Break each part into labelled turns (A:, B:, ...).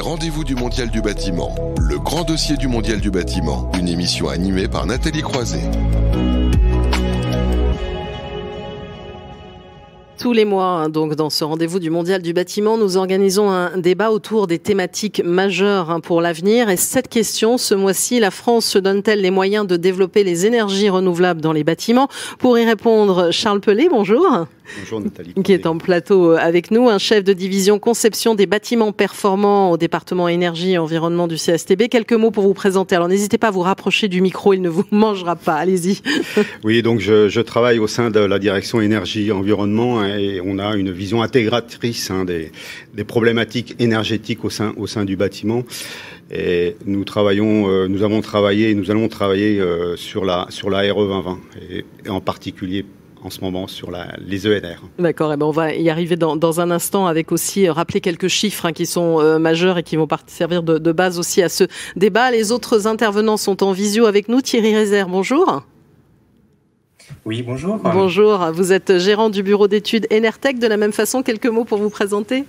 A: rendez-vous du Mondial du bâtiment. Le grand dossier du Mondial du bâtiment. Une émission animée par Nathalie Croiset.
B: Tous les mois, donc, dans ce rendez-vous du Mondial du bâtiment, nous organisons un débat autour des thématiques majeures pour l'avenir. Et cette question, ce mois-ci, la France se donne-t-elle les moyens de développer les énergies renouvelables dans les bâtiments? Pour y répondre, Charles Pelé, bonjour.
C: Bonjour Nathalie.
B: Qui est en plateau avec nous, un chef de division conception des bâtiments performants au département énergie et environnement du CSTB. Quelques mots pour vous présenter. Alors n'hésitez pas à vous rapprocher du micro, il ne vous mangera pas. Allez-y.
C: Oui, donc je travaille au sein de la direction énergie et environnement et on a une vision intégratrice des problématiques énergétiques au sein du bâtiment. Et nous allons travailler sur la RE 2020 et en particulier en ce moment sur les ENR.
B: D'accord, et ben on va y arriver dans un instant avec aussi rappeler quelques chiffres qui sont majeurs et qui vont servir de base aussi à ce débat. Les autres intervenants sont en visio avec nous. Thierry Rézère, bonjour.
D: Oui, bonjour.
B: Bonjour, vous êtes gérant du bureau d'études Enertech. De la même façon, quelques mots pour vous présenter?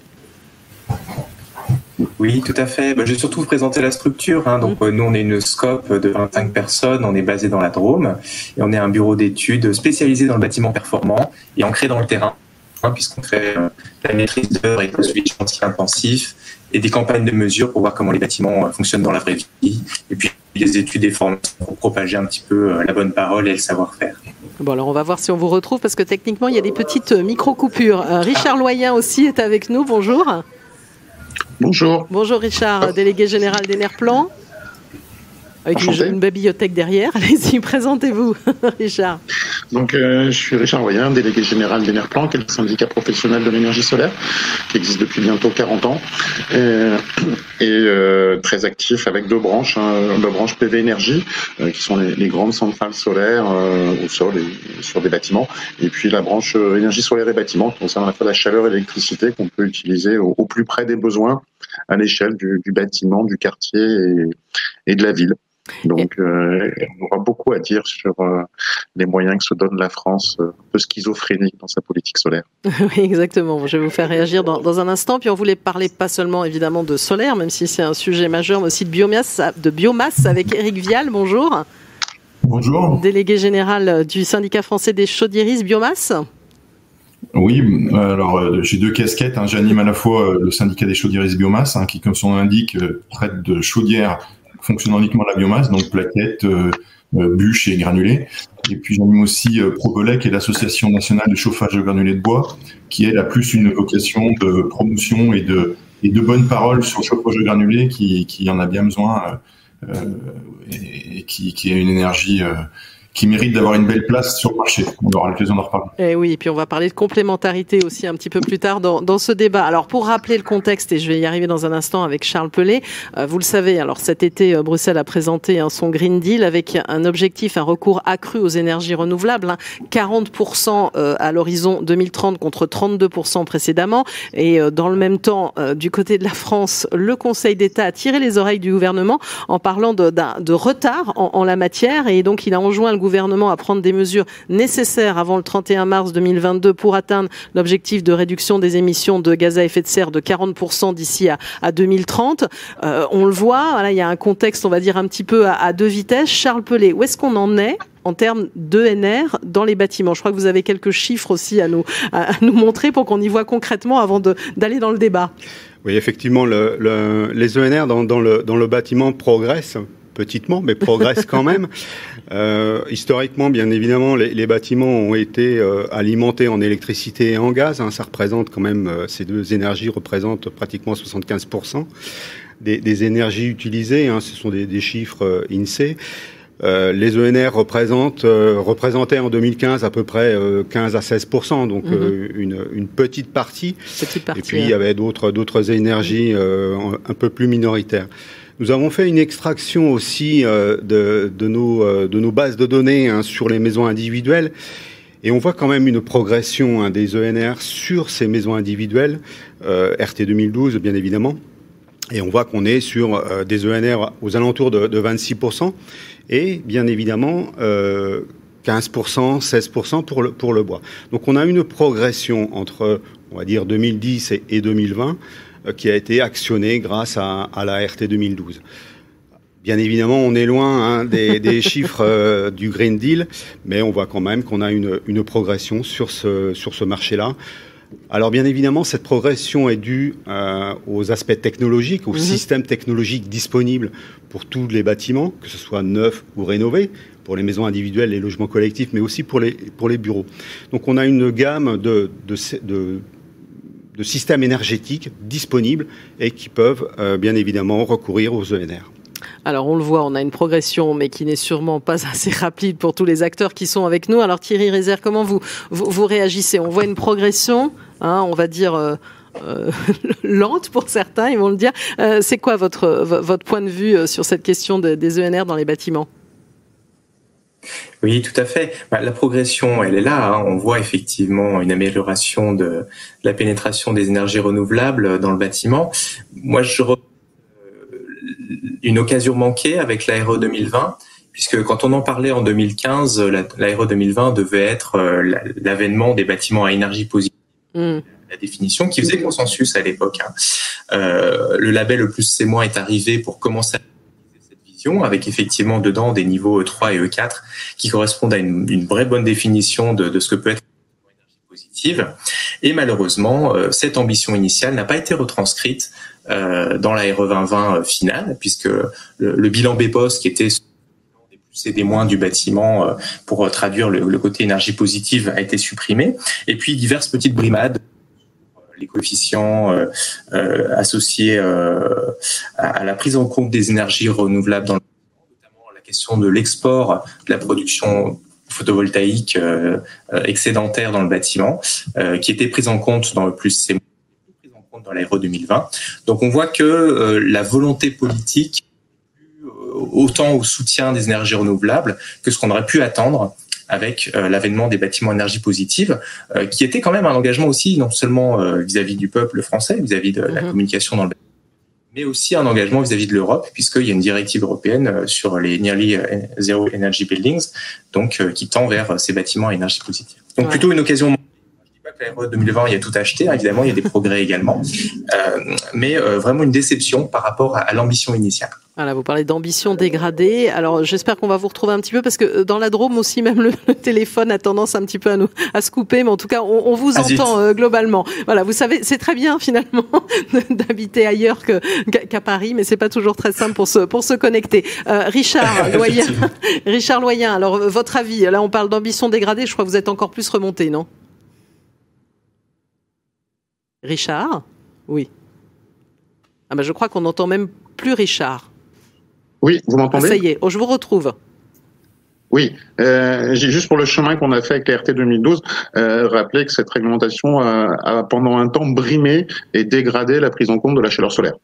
D: Oui, tout à fait. Je vais surtout vous présenter la structure. Donc, nous, on est une scope de 25 personnes. On est basé dans la Drôme et on est un bureau d'études spécialisé dans le bâtiment performant et ancré dans le terrain, puisqu'on fait la maîtrise d'œuvre et le suivi de chantier intensif et des campagnes de mesure pour voir comment les bâtiments fonctionnent dans la vraie vie. Et puis, des études et formations pour propager un petit peu la bonne parole et le savoir-faire.
B: Bon, alors on va voir si on vous retrouve parce que techniquement, il y a des petites micro-coupures. Richard Loyen aussi est avec nous. Bonjour.
E: Bonjour.
B: Bonjour Richard, délégué général d'Enerplan. Avec une bibliothèque derrière. Allez-y, présentez-vous, Richard.
E: Donc, je suis Richard Loyen, délégué général d'Enerplan, qui est le syndicat professionnel de l'énergie solaire, qui existe depuis bientôt 40 ans, et très actif avec deux branches, la branche PV Énergie, qui sont les grandes centrales solaires au sol et sur des bâtiments, et puis la branche énergie solaire et bâtiments, qui concerne à la fois la chaleur et l'électricité, qu'on peut utiliser au plus près des besoins, à l'échelle du bâtiment, du quartier et de la ville. Donc, on aura beaucoup à dire sur les moyens que se donne la France, un peu schizophrénique dans sa politique solaire.
B: Oui, exactement. Je vais vous faire réagir dans un instant. Puis on voulait parler pas seulement évidemment de solaire, même si c'est un sujet majeur, mais aussi de biomasse avec Éric Vial. Bonjour.
F: Bonjour.
B: Délégué général du syndicat français des chaudieristes biomasse.
F: Oui, alors j'ai deux casquettes. J'anime à la fois le syndicat des chaudieristes biomasse, qui, comme son nom l'indique, traite de chaudières fonctionnant uniquement à la biomasse, donc plaquettes, bûches et granulés. Et puis j'anime aussi Probelec, qui est l'association nationale de chauffage de granulés de bois, qui elle a plus une vocation de promotion et de bonnes paroles sur le chauffage de granulés, qui en a bien besoin et qui est une énergie qui mérite d'avoir une belle place sur le marché. On aura l'occasion d'en reparler.
B: Et oui, et puis on va parler de complémentarité aussi un petit peu plus tard dans ce débat. Alors pour rappeler le contexte, et je vais y arriver dans un instant avec Charles Pelé, vous le savez, alors cet été, Bruxelles a présenté son Green Deal avec un objectif, un recours accru aux énergies renouvelables, 40% à l'horizon 2030 contre 32% précédemment. Et dans le même temps, du côté de la France, le Conseil d'État a tiré les oreilles du gouvernement en parlant de retard en la matière, et donc il a enjoint le gouvernement à prendre des mesures nécessaires avant le 31 mars 2022 pour atteindre l'objectif de réduction des émissions de gaz à effet de serre de 40% d'ici à 2030. On le voit, voilà, il y a un contexte, on va dire, un petit peu à deux vitesses. Charles Pelé, où est-ce qu'on en est en termes d'ENR dans les bâtiments? Je crois que vous avez quelques chiffres aussi à nous montrer pour qu'on y voit concrètement avant d'aller dans le débat.
C: Oui, effectivement, les ENR dans le bâtiment progressent. Petitement, mais progresse quand même. Historiquement, bien évidemment, les bâtiments ont été alimentés en électricité et en gaz. Ça représente quand même, ces deux énergies représentent pratiquement 75% des énergies utilisées. Ce sont des chiffres INSEE. Les ENR représentaient en 2015 à peu près 15 à 16%, donc une petite partie. Et puis il y avait d'autres énergies un peu plus minoritaires. Nous avons fait une extraction aussi de nos bases de données sur les maisons individuelles, et on voit quand même une progression des ENR sur ces maisons individuelles, RT 2012 bien évidemment, et on voit qu'on est sur des ENR aux alentours de 26%, et bien évidemment 15%, 16% pour le bois. Donc on a une progression entre, on va dire, 2010 et 2020 qui a été actionnée grâce à la RT 2012. Bien évidemment, on est loin des chiffres du Green Deal, mais on voit quand même qu'on a une progression sur ce marché-là. Alors bien évidemment, cette progression est due aux aspects technologiques, aux systèmes technologiques disponibles pour tous les bâtiments, que ce soit neufs ou rénovés, pour les maisons individuelles, les logements collectifs, mais aussi pour les bureaux. Donc on a une gamme de systèmes énergétiques disponibles et qui peuvent bien évidemment recourir aux ENR.
B: Alors on le voit, on a une progression, mais qui n'est sûrement pas assez rapide pour tous les acteurs qui sont avec nous. Alors Thierry Rézère, comment vous réagissez? On voit une progression, on va dire lente pour certains, ils vont le dire. C'est quoi votre point de vue sur cette question des ENR dans les bâtiments?
D: Oui, tout à fait. La progression, elle est là. On voit effectivement une amélioration de la pénétration des énergies renouvelables dans le bâtiment. Moi, une occasion manquée avec la RE 2020, puisque quand on en parlait en 2015, la RE 2020 devait être l'avènement des bâtiments à énergie positive. La définition qui faisait consensus à l'époque. Le label E+C- est arrivé pour commencer à utiliser cette vision, avec effectivement dedans des niveaux E3 et E4 qui correspondent à une vraie bonne définition de ce que peut être l'énergie positive. Et malheureusement, cette ambition initiale n'a pas été retranscrite dans la RE 2020 finale, puisque le bilan BPOS, qui était des plus et des moins du bâtiment pour traduire le côté énergie positive, a été supprimé. Et puis diverses petites brimades, les coefficients associés à la prise en compte des énergies renouvelables dans le bâtiment, notamment la question de l'export de la production photovoltaïque excédentaire dans le bâtiment, qui était prise en compte dans le +C- dans la RE 2020. Donc on voit que la volonté politique autant au soutien des énergies renouvelables que ce qu'on aurait pu attendre avec l'avènement des bâtiments énergie positive, qui était quand même un engagement aussi non seulement vis-à-vis du peuple français, vis-à-vis de la communication dans le bâtiment, mais aussi un engagement vis-à-vis de l'Europe, puisqu'il y a une directive européenne sur les Nearly Zero Energy Buildings, donc qui tend vers ces bâtiments à énergie positive. Donc plutôt une occasion. La RE 2020, il y a tout acheté, évidemment, il y a des progrès également, mais vraiment une déception par rapport à l'ambition initiale.
B: Voilà, vous parlez d'ambition dégradée. Alors, j'espère qu'on va vous retrouver un petit peu, parce que dans la Drôme aussi, même le téléphone a tendance un petit peu à se couper, mais en tout cas, on vous entend globalement. Voilà, vous savez, c'est très bien finalement d'habiter ailleurs qu'à Paris, mais c'est pas toujours très simple pour se connecter. Richard Loyen, alors votre avis? Là, on parle d'ambition dégradée. Je crois que vous êtes encore plus remonté, non? Richard? Oui. Ah ben je crois qu'on n'entend même plus Richard.
E: Oui, vous m'entendez?
B: Ça y est, je vous retrouve.
E: Oui, j'ai juste pour le chemin qu'on a fait avec la RT 2012, rappelé que cette réglementation a pendant un temps brimé et dégradé la prise en compte de la chaleur solaire.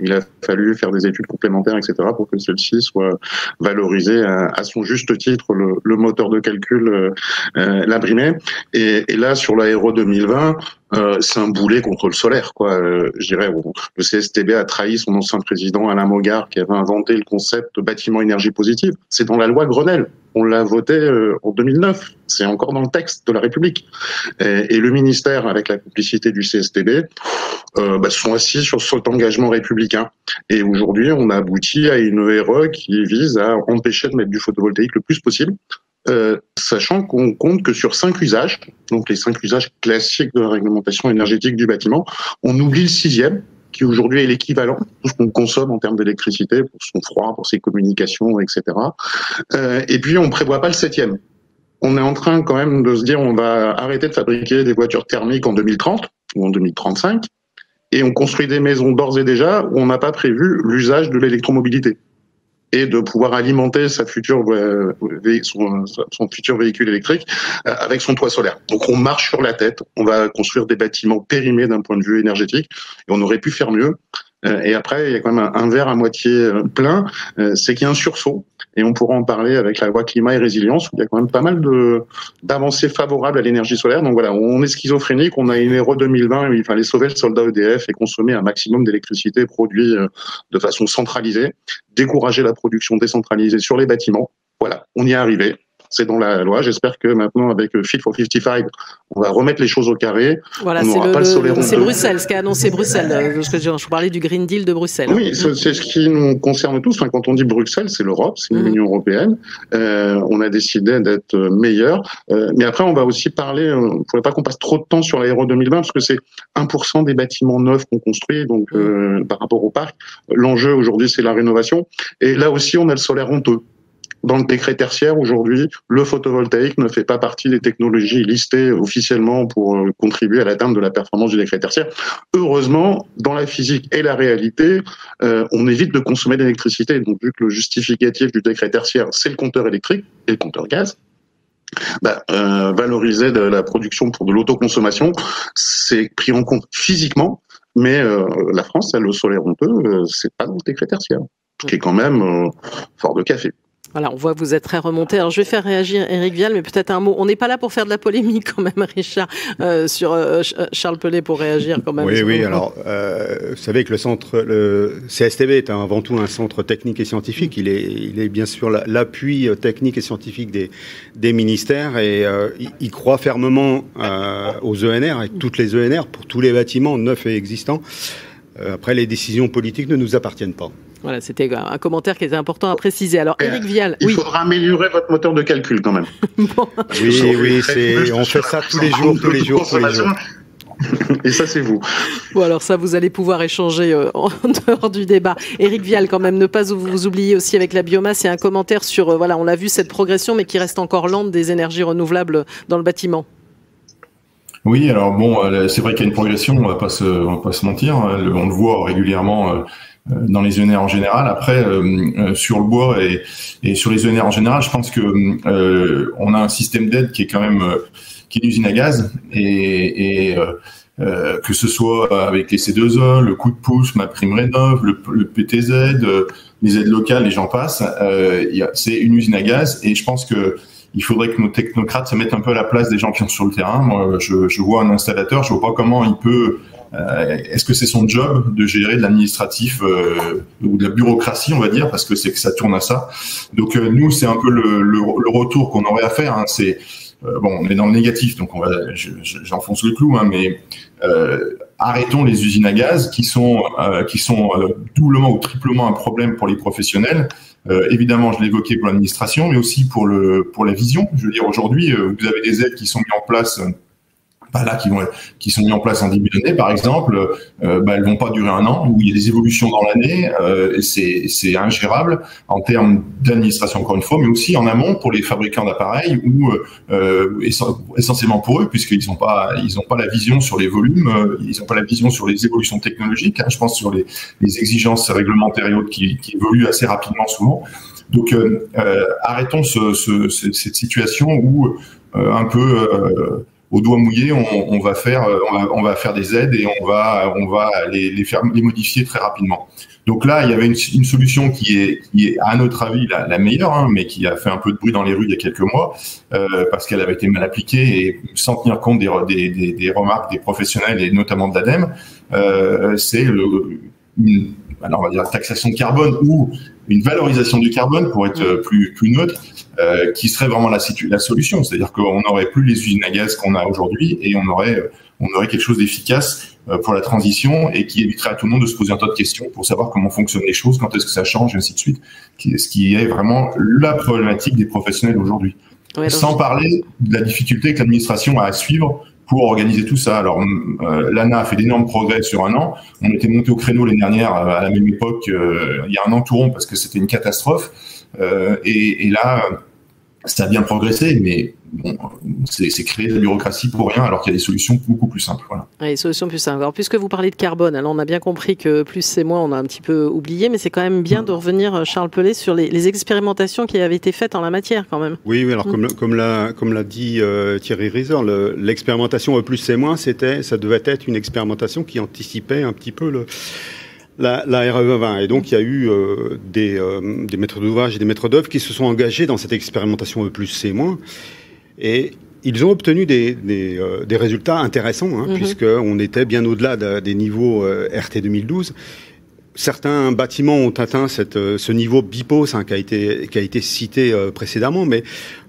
E: Il a fallu faire des études complémentaires, etc., pour que celle-ci soit valorisée à son juste titre. Le moteur de calcul l'a brimé. Et là, sur la RE 2020, c'est un boulet contre le solaire, quoi. Je dirais, le CSTB a trahi son ancien président Alain Mogart, qui avait inventé le concept de bâtiment énergie positive. C'est dans la loi Grenelle. On l'a voté en 2009. C'est encore dans le texte de la République. Et le ministère, avec la complicité du CSTB, sont assis sur cet engagement républicain. Et aujourd'hui, on a abouti à une RE qui vise à empêcher de mettre du photovoltaïque le plus possible, sachant qu'on compte que sur 5 usages, donc les 5 usages classiques de la réglementation énergétique du bâtiment, on oublie le 6e, qui aujourd'hui est l'équivalent, tout ce qu'on consomme en termes d'électricité, pour son froid, pour ses communications, etc. Et puis on prévoit pas le 7e. On est en train quand même de se dire on va arrêter de fabriquer des voitures thermiques en 2030 ou en 2035, et on construit des maisons d'ores et déjà où on n'a pas prévu l'usage de l'électromobilité et de pouvoir alimenter son futur véhicule électrique avec son toit solaire. Donc on marche sur la tête, on va construire des bâtiments périmés d'un point de vue énergétique, et on aurait pu faire mieux. Et après, il y a quand même un verre à moitié plein, c'est qu'il y a un sursaut, et on pourra en parler avec la loi climat et résilience, où il y a quand même pas mal d'avancées favorables à l'énergie solaire. Donc voilà, on est schizophrénique, on a une RE 2020 où il fallait sauver le soldat EDF et consommer un maximum d'électricité produite de façon centralisée, décourager la production décentralisée sur les bâtiments. Voilà, on y est arrivé. c'est dans la loi. J'espère que maintenant, avec Fit for 55, on va remettre les choses au carré.
B: Voilà, c'est Bruxelles, ce qu'a annoncé Bruxelles. Je parlais du Green Deal de Bruxelles.
E: Oui, c'est ce qui nous concerne tous. Enfin, quand on dit Bruxelles, c'est l'Europe, c'est l'Union européenne. On a décidé d'être meilleur. Mais après, on va aussi parler, il ne faudrait pas qu'on passe trop de temps sur l'Aéro 2020, parce que c'est 1% des bâtiments neufs qu'on construit, donc par rapport au parc. L'enjeu aujourd'hui, c'est la rénovation. Et là aussi, on a le solaire honteux. Dans le décret tertiaire, aujourd'hui, le photovoltaïque ne fait pas partie des technologies listées officiellement pour contribuer à l'atteinte de la performance du décret tertiaire. Heureusement, dans la physique et la réalité, on évite de consommer d'électricité. Donc, vu que le justificatif du décret tertiaire, c'est le compteur électrique et le compteur gaz, valoriser de la production pour de l'autoconsommation, c'est pris en compte physiquement, mais la France, elle, le solaire honteux, c'est pas dans le décret tertiaire, ce qui est quand même fort de café.
B: Voilà, on voit que vous êtes très remonté. Alors, je vais faire réagir Éric Vial, mais peut-être un mot. On n'est pas là pour faire de la polémique quand même, Richard, sur Charles Pellet pour réagir quand même.
C: Oui. Alors, vous savez que le CSTB est avant tout un centre technique et scientifique. Il est bien sûr l'appui technique et scientifique des ministères et il croit fermement aux ENR, et toutes les ENR pour tous les bâtiments neufs et existants. Après, les décisions politiques ne nous appartiennent pas.
B: Voilà, c'était un commentaire qui était important à préciser. Alors, Éric Vial,
E: il faudra améliorer votre moteur de calcul quand même.
B: Bon.
C: Oui, on fait ça tous les jours.
E: Et ça, c'est vous.
B: Bon, alors ça, vous allez pouvoir échanger en dehors du débat. Éric Vial, quand même, ne pas vous oublier aussi avec la biomasse et un commentaire sur, on a vu cette progression, mais qui reste encore lente des énergies renouvelables dans le bâtiment.
F: Oui, alors c'est vrai qu'il y a une progression, on va pas se mentir, on le voit régulièrement dans les ENR en général. Après, sur le bois et sur les ENR en général, je pense que on a un système d'aide qui est quand même qui est une usine à gaz et que ce soit avec les C2E, le coup de pouce, MaPrimeRénov', le PTZ, les aides locales, et j'en passe, c'est une usine à gaz et je pense que il faudrait que nos technocrates se mettent un peu à la place des gens qui sont sur le terrain. Moi, je vois un installateur, je vois pas comment il peut. Est-ce que c'est son job de gérer de l'administratif ou de la bureaucratie, on va dire, parce que c'est que ça tourne à ça. Donc nous, c'est un peu le retour qu'on aurait à faire. Hein. C'est on est dans le négatif, donc j'enfonce le clou, hein, mais arrêtons les usines à gaz qui sont doublement ou triplement un problème pour les professionnels. Évidemment, je l'évoquais pour l'administration, mais aussi pour la vision. Je veux dire, aujourd'hui, vous avez des aides qui sont mises en place, qui sont mises en place en début d'année, par exemple. Elles vont pas durer un an, où il y a des évolutions dans l'année, et c'est ingérable en termes d'administration, encore une fois, mais aussi en amont pour les fabricants d'appareils, ou essentiellement pour eux, puisqu'ils n'ont pas la vision sur les volumes, ils n'ont pas la vision sur les évolutions technologiques. Hein, je pense sur les exigences réglementaires et autres qui évoluent assez rapidement souvent. Donc arrêtons cette situation où un peu au doigt mouillé, on va faire des aides et on va les modifier très rapidement. Donc là, il y avait une solution qui est à notre avis la meilleure, hein, mais qui a fait un peu de bruit dans les rues il y a quelques mois parce qu'elle avait été mal appliquée et sans tenir compte des remarques des professionnels et notamment de l'ADEME. C'est on va dire la taxation de carbone ou une valorisation du carbone pour être plus neutre, qui serait vraiment la solution. C'est-à-dire qu'on n'aurait plus les usines à gaz qu'on a aujourd'hui et on aurait quelque chose d'efficace pour la transition et qui éviterait à tout le monde de se poser un tas de questions pour savoir comment fonctionnent les choses, quand est-ce que ça change, et ainsi de suite. Ce qui est vraiment la problématique des professionnels aujourd'hui. Ouais, sans parler de la difficulté que l'administration a à suivre pour organiser tout ça. Alors, l'ANA a fait d'énormes progrès sur un an. On était monté au créneau l'année dernière, à la même époque, il y a un an tout rond, parce que c'était une catastrophe. Et là, ça a bien progressé, mais bon, c'est créer de la bureaucratie pour rien, alors qu'il y a des solutions beaucoup plus simples. Voilà.
B: Oui, des solutions plus simples. Alors, puisque vous parlez de carbone, alors on a bien compris que plus c'est moins, on a un petit peu oublié, mais c'est quand même bien de revenir, Charles Pellet, sur les expérimentations qui avaient été faites en la matière, quand même.
C: Oui, alors comme l'a dit Thierry Reiser, l'expérimentation E plus c'est moins, ça devait être une expérimentation qui anticipait un petit peu la RE 20. Et donc, il y a eu des maîtres d'ouvrage et des maîtres d'œuvre qui se sont engagés dans cette expérimentation E plus C-. Et ils ont obtenu des résultats intéressants, puisqu'on était bien au-delà des niveaux RT 2012. certains bâtiments ont atteint ce niveau BIPOS qui a été cité précédemment, mais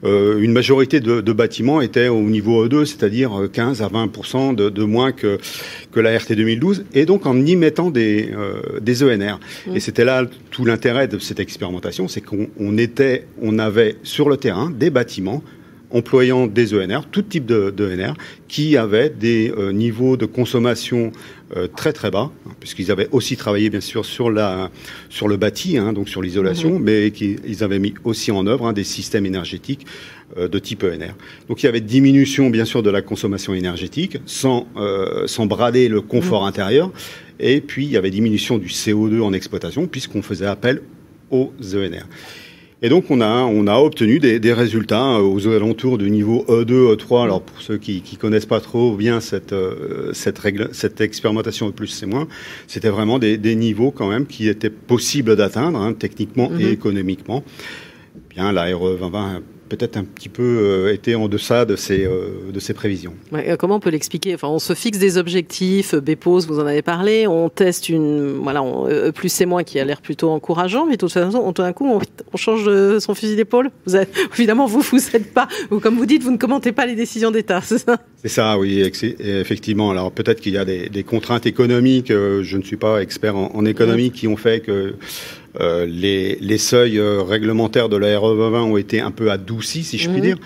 C: une majorité de bâtiments étaient au niveau E2, c'est-à-dire 15 à 20% de moins que la RT 2012, et donc en y mettant des ENR. Et c'était là tout l'intérêt de cette expérimentation, c'est qu'on avait sur le terrain des bâtiments employant des ENR, tout type de ENR, qui avaient des niveaux de consommation très très bas, puisqu'ils avaient aussi travaillé bien sûr sur le bâti, donc sur l'isolation, mais ils avaient mis aussi en œuvre des systèmes énergétiques de type ENR. Donc il y avait diminution bien sûr de la consommation énergétique, sans brader le confort intérieur, et puis il y avait diminution du CO2 en exploitation, puisqu'on faisait appel aux ENR. Et donc on a obtenu des résultats aux alentours du niveau E2, E3. Alors pour ceux qui connaissent pas trop bien cette expérimentation E+, C-, c'était vraiment des niveaux quand même qui étaient possibles d'atteindre, techniquement et économiquement. Bien, la RE 2020 a peut-être un petit peu été en deçà de ces prévisions.
B: Ouais, comment on peut l'expliquer? Enfin, on se fixe des objectifs, BPOS, vous en avez parlé, on teste E+, C-, qui a l'air plutôt encourageant, mais de toute façon, tout d'un coup, on change son fusil d'épaule. Évidemment, vous êtes pas, comme vous dites, vous ne commentez pas les décisions d'État, c'est ça?
C: C'est ça, oui, effectivement. Alors peut-être qu'il y a des contraintes économiques, je ne suis pas expert en économie, qui ont fait que les seuils réglementaires de la RE 2020 ont été un peu adoucis, si je puis dire.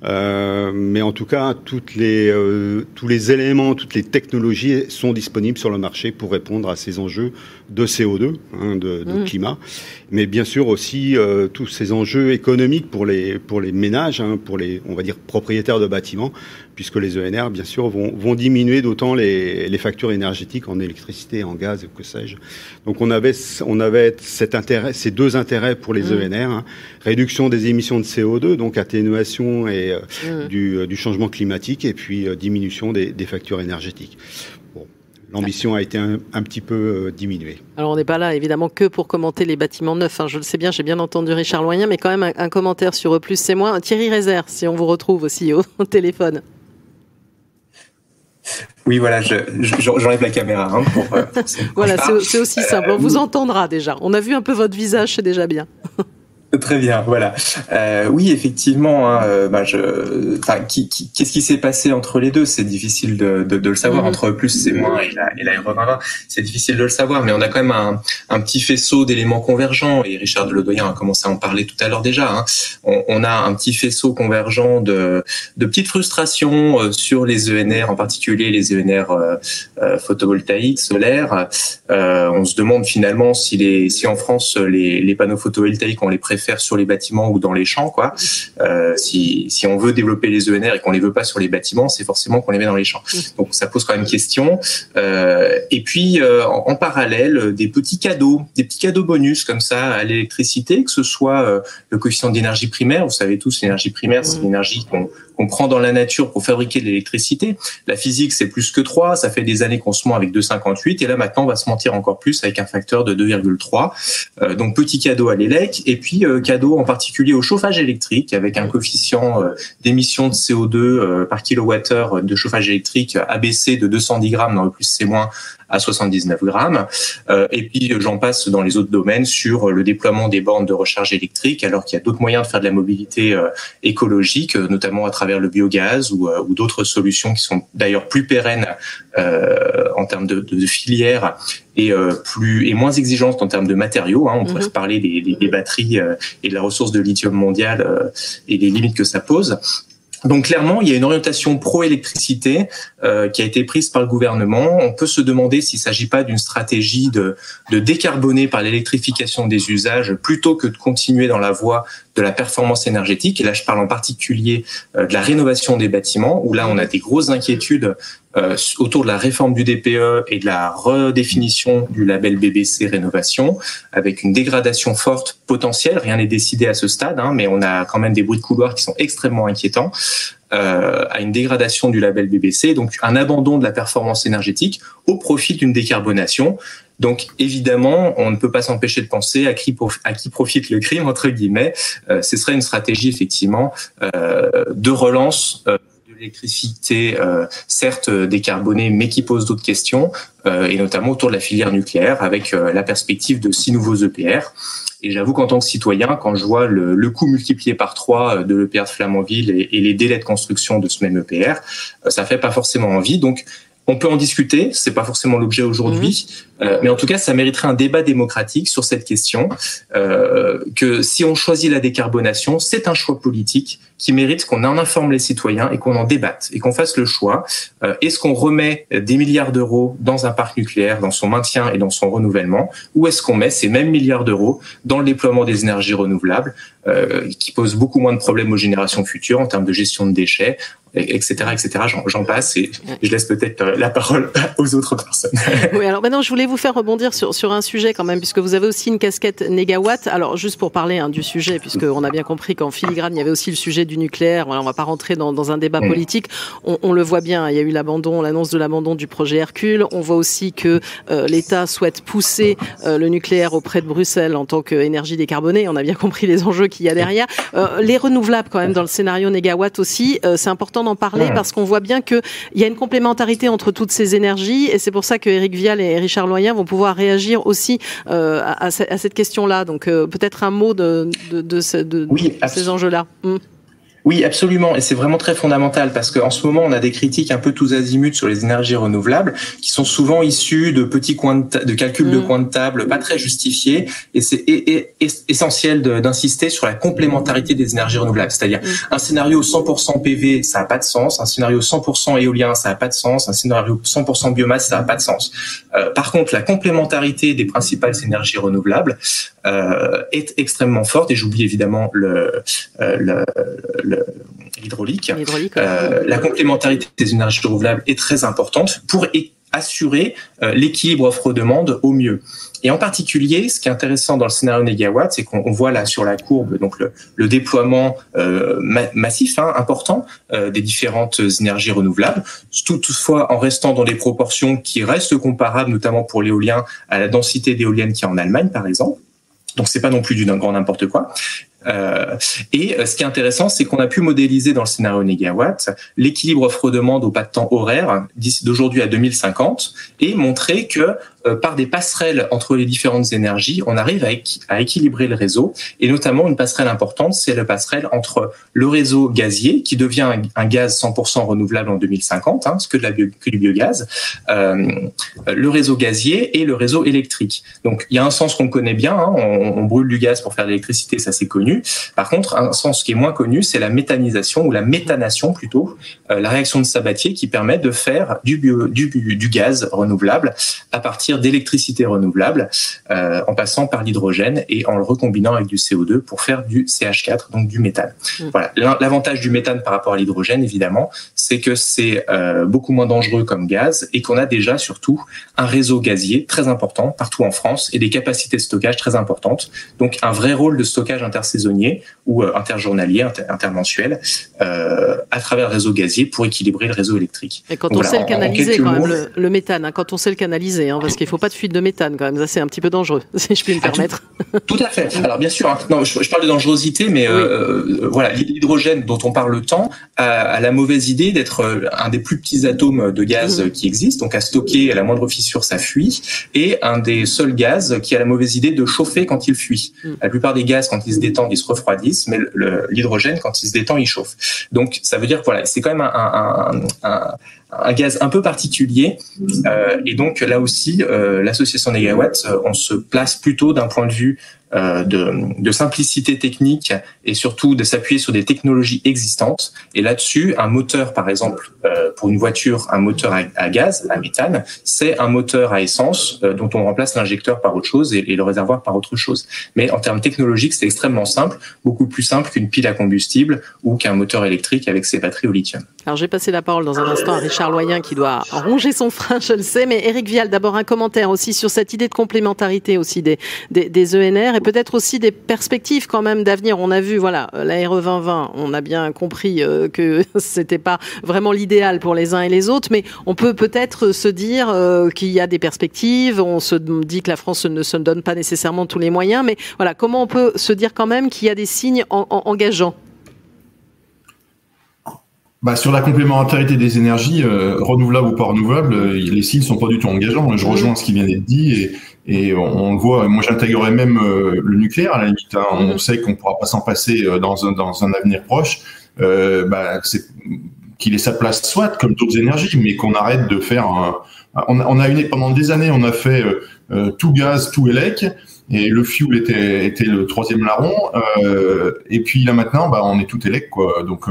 C: Mais en tout cas, tous les éléments, toutes les technologies sont disponibles sur le marché pour répondre à ces enjeux de CO2, de climat. Mais bien sûr aussi tous ces enjeux économiques pour les ménages, pour les, on va dire, propriétaires de bâtiments, puisque les ENR, bien sûr, vont diminuer d'autant les factures énergétiques en électricité, en gaz, que sais-je. Donc on avait cet intérêt, ces deux intérêts pour les ENR, réduction des émissions de CO2, donc atténuation et du changement climatique, et puis diminution des factures énergétiques. Bon. L'ambition a été un petit peu diminuée. Alors
B: on n'est pas là évidemment que pour commenter les bâtiments neufs, je le sais bien, j'ai bien entendu Richard Loyen, mais quand même un commentaire sur E+, C-. Thierry Rézère, si on vous retrouve aussi au téléphone.
D: Oui, voilà, j'enlève la caméra.
B: Voilà, c'est aussi simple, on vous entendra déjà. On a vu un peu votre visage, c'est déjà bien.
D: Très bien, voilà. Oui, effectivement. Qu'est-ce qui s'est passé entre les deux? C'est difficile de le savoir. Entre E+, C- et la RE 2020, c'est difficile de le savoir. Mais on a quand même un petit faisceau d'éléments convergents. Et Richard Ledoyen a commencé à en parler tout à l'heure déjà. On a un petit faisceau convergent de petites frustrations sur les ENR, en particulier les ENR photovoltaïques, solaires. On se demande finalement si en France les panneaux photovoltaïques, on les préfère sur les bâtiments ou dans les champs, quoi. Si on veut développer les ENR et qu'on les veut pas sur les bâtiments, c'est forcément qu'on les met dans les champs. Donc ça pose quand même question. Et puis en parallèle, des petits cadeaux bonus comme ça à l'électricité, que ce soit le coefficient d'énergie primaire. Vous savez tous, l'énergie primaire, c'est l'énergie qu'on prend dans la nature pour fabriquer de l'électricité. La physique, c'est plus que 3. Ça fait des années qu'on se ment avec 2,58. Et là, maintenant, on va se mentir encore plus avec un facteur de 2,3. Donc, petit cadeau à l'élec. Et puis, cadeau en particulier au chauffage électrique avec un coefficient d'émission de CO2 par kilowattheure de chauffage électrique abaissé de 210 grammes dans le plus C- à 79 grammes. Et puis, j'en passe dans les autres domaines sur le déploiement des bornes de recharge électrique, alors qu'il y a d'autres moyens de faire de la mobilité écologique, notamment à travers le biogaz ou d'autres solutions qui sont d'ailleurs plus pérennes en termes de filière et moins exigeantes en termes de matériaux. On pourrait parler des batteries et de la ressource de lithium mondiale et les limites que ça pose. Donc clairement, il y a une orientation pro-électricité qui a été prise par le gouvernement. On peut se demander s'il ne s'agit pas d'une stratégie de décarboner par l'électrification des usages plutôt que de continuer dans la voie de la performance énergétique. Et là, je parle en particulier de la rénovation des bâtiments, où là, on a des grosses inquiétudes autour de la réforme du DPE et de la redéfinition du label BBC Rénovation, avec une dégradation forte potentielle. Rien n'est décidé à ce stade, mais on a quand même des bruits de couloir qui sont extrêmement inquiétants. À une dégradation du label BBC, donc un abandon de la performance énergétique au profit d'une décarbonation. Donc évidemment, on ne peut pas s'empêcher de penser à qui profite le crime, entre guillemets. Ce serait une stratégie effectivement de relance du de l'électricité, certes décarbonée, mais qui pose d'autres questions, et notamment autour de la filière nucléaire, avec la perspective de 6 nouveaux EPR. Et j'avoue qu'en tant que citoyen, quand je vois le coût multiplié par 3 de l'EPR de Flamanville et les délais de construction de ce même EPR, ça fait pas forcément envie. Donc, on peut en discuter, c'est pas forcément l'objet aujourd'hui, mais en tout cas, ça mériterait un débat démocratique sur cette question, que si on choisit la décarbonation, c'est un choix politique qui mérite qu'on en informe les citoyens et qu'on en débatte et qu'on fasse le choix. Est-ce qu'on remet des milliards d'euros dans un parc nucléaire, dans son maintien et dans son renouvellement, ou est-ce qu'on met ces mêmes milliards d'euros dans le déploiement des énergies renouvelables, qui posent beaucoup moins de problèmes aux générations futures en termes de gestion de déchets, etc., etc. J'en passe et je laisse peut-être la parole aux autres personnes.
B: Oui, alors maintenant, je voulais vous faire rebondir sur un sujet quand même, puisque vous avez aussi une casquette négawatt. Alors, juste pour parler du sujet, puisqu'on a bien compris qu'en filigrane, il y avait aussi le sujet du nucléaire. Voilà, on ne va pas rentrer dans un débat politique. On le voit bien, il y a eu l'annonce de l'abandon du projet Hercule. On voit aussi que l'État souhaite pousser le nucléaire auprès de Bruxelles en tant qu'énergie décarbonée. On a bien compris les enjeux qu'il y a derrière. Les renouvelables, quand même, dans le scénario négawatt aussi, c'est important d'en parler parce qu'on voit bien qu'il y a une complémentarité entre toutes ces énergies et c'est pour ça que Éric Vial et Richard Loyen vont pouvoir réagir aussi à cette question-là. Donc peut-être un mot de ces enjeux-là.
D: Oui, absolument. Et c'est vraiment très fondamental parce qu'en ce moment, on a des critiques un peu tous azimuts sur les énergies renouvelables qui sont souvent issues de petits coins de calcul de coins de table pas très justifiés. Et c'est essentiel d'insister sur la complémentarité des énergies renouvelables. C'est-à-dire un scénario 100% PV, ça n'a pas de sens. Un scénario 100% éolien, ça n'a pas de sens. Un scénario 100% biomasse, ça n'a pas de sens. Par contre, la complémentarité des principales énergies renouvelables est extrêmement forte. Et j'oublie évidemment l'hydraulique. La complémentarité des énergies renouvelables est très importante pour assurer l'équilibre offre-demande au mieux. Et en particulier, ce qui est intéressant dans le scénario négawatt, c'est qu'on voit là sur la courbe donc le déploiement massif, important, des différentes énergies renouvelables, toutefois en restant dans des proportions qui restent comparables, notamment pour l'éolien, à la densité d'éoliennes qu'il y a en Allemagne, par exemple. Donc c'est pas non plus du grand n'importe quoi. Et ce qui est intéressant, c'est qu'on a pu modéliser dans le scénario négawatt l'équilibre offre-demande au pas de temps horaire d'aujourd'hui à 2050 et montrer que par des passerelles entre les différentes énergies, on arrive à équilibrer le réseau. Et notamment, une passerelle importante, c'est la passerelle entre le réseau gazier, qui devient un gaz 100% renouvelable en 2050, que du biogaz, le réseau gazier et le réseau électrique. Donc, il y a un sens qu'on connaît bien, on brûle du gaz pour faire de l'électricité, ça c'est connu. Par contre, un sens qui est moins connu, c'est la méthanisation, ou la méthanation plutôt, la réaction de Sabatier qui permet de faire du gaz renouvelable à partir d'électricité renouvelable, en passant par l'hydrogène et en le recombinant avec du CO2 pour faire du CH4, donc du méthane. Voilà. L'avantage du méthane par rapport à l'hydrogène, évidemment, c'est que c'est beaucoup moins dangereux comme gaz et qu'on a déjà surtout un réseau gazier très important partout en France et des capacités de stockage très importantes. Donc un vrai rôle de stockage intersaisonnier ou interjournalier, intermensuel, à travers le réseau gazier pour équilibrer le réseau électrique.
B: Et quand on sait le canaliser, quand même, le méthane, quand on sait le canaliser, parce qu'il ne faut pas de fuite de méthane, quand même, ça c'est un petit peu dangereux, si je puis me permettre.
D: Tout à fait. Alors bien sûr, non, je parle de dangerosité, mais voilà, l'hydrogène dont on parle tant a la mauvaise idée d'être un des plus petits atomes de gaz qui existent, donc à stocker à la moindre fissure, ça fuit, et un des seuls gaz qui a la mauvaise idée de chauffer quand il fuit. La plupart des gaz, quand ils se détendent, ils se refroidissent, mais l'hydrogène, quand il se détend, il chauffe. Donc ça veut dire que voilà, c'est quand même un gaz un peu particulier, et donc là aussi l'association Négawatt, on se place plutôt d'un point de vue de simplicité technique et surtout de s'appuyer sur des technologies existantes. Et là-dessus, un moteur, par exemple, pour une voiture, un moteur à gaz, à méthane, c'est un moteur à essence dont on remplace l'injecteur par autre chose et le réservoir par autre chose. Mais en termes technologiques, c'est extrêmement simple, beaucoup plus simple qu'une pile à combustible ou qu'un moteur électrique avec ses batteries au lithium.
B: Alors, j'ai passé la parole dans un instant à Richard Loyen qui doit ronger son frein, je le sais, mais Éric Vial, d'abord un commentaire aussi sur cette idée de complémentarité aussi des ENR et peut-être aussi des perspectives quand même d'avenir. On a vu, voilà, la RE 2020, on a bien compris que c'était pas vraiment l'idéal pour les uns et les autres, mais on peut peut-être se dire qu'il y a des perspectives. On se dit que la France ne se donne pas nécessairement tous les moyens, mais voilà, comment on peut se dire quand même qu'il y a des signes engageants?
F: Sur la complémentarité des énergies, renouvelables ou pas renouvelables, les cibles sont pas du tout engageants. Je rejoins ce qui vient d'être dit et on le voit. Moi, j'intégrerais même le nucléaire à la limite. On sait qu'on pourra pas s'en passer dans un avenir proche. C'est qu'il ait sa place soit comme d'autres énergies, mais qu'on arrête de faire. Pendant des années, on a fait tout gaz, tout élec. Et le fuel était le troisième larron. Et puis là maintenant, on est tout élec, quoi. Donc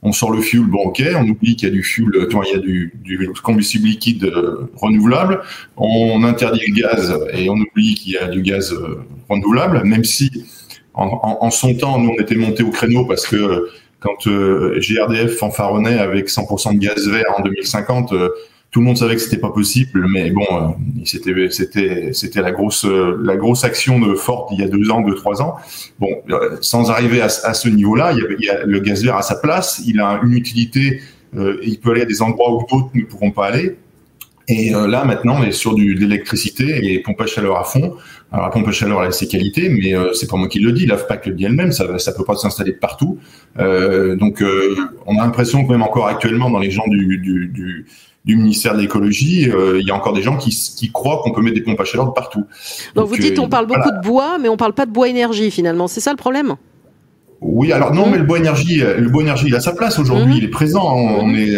F: on sort le fuel, ok, on oublie qu'il y a du fuel, il y a du combustible liquide renouvelable, on interdit le gaz et on oublie qu'il y a du gaz renouvelable, même si en son temps, nous on était montés au créneau parce que quand GRDF fanfaronnait avec 100% de gaz vert en 2050, tout le monde savait que c'était pas possible, mais bon, c'était la grosse action de Ford il y a 2 ans, 3 ans. Bon, sans arriver à ce niveau-là, il y a le gaz vert à sa place, il a une utilité, il peut aller à des endroits où d'autres ne pourront pas aller. Et là, maintenant, on est sur de l'électricité et pompe à chaleur à fond. Alors, la pompe à chaleur, elle a ses qualités, mais c'est pas moi qui le dis, l'AFPAC le dit elle-même, ça peut pas s'installer de partout. Donc, on a l'impression que même encore actuellement, dans les gens du ministère de l'écologie, il y a encore des gens qui croient qu'on peut mettre des pompes à chaleur de partout.
B: Donc vous dites on parle beaucoup de bois, mais on parle pas de bois énergie finalement, c'est ça le problème?
F: Oui, alors non, mais le bois énergie, il a sa place aujourd'hui, il est présent. On est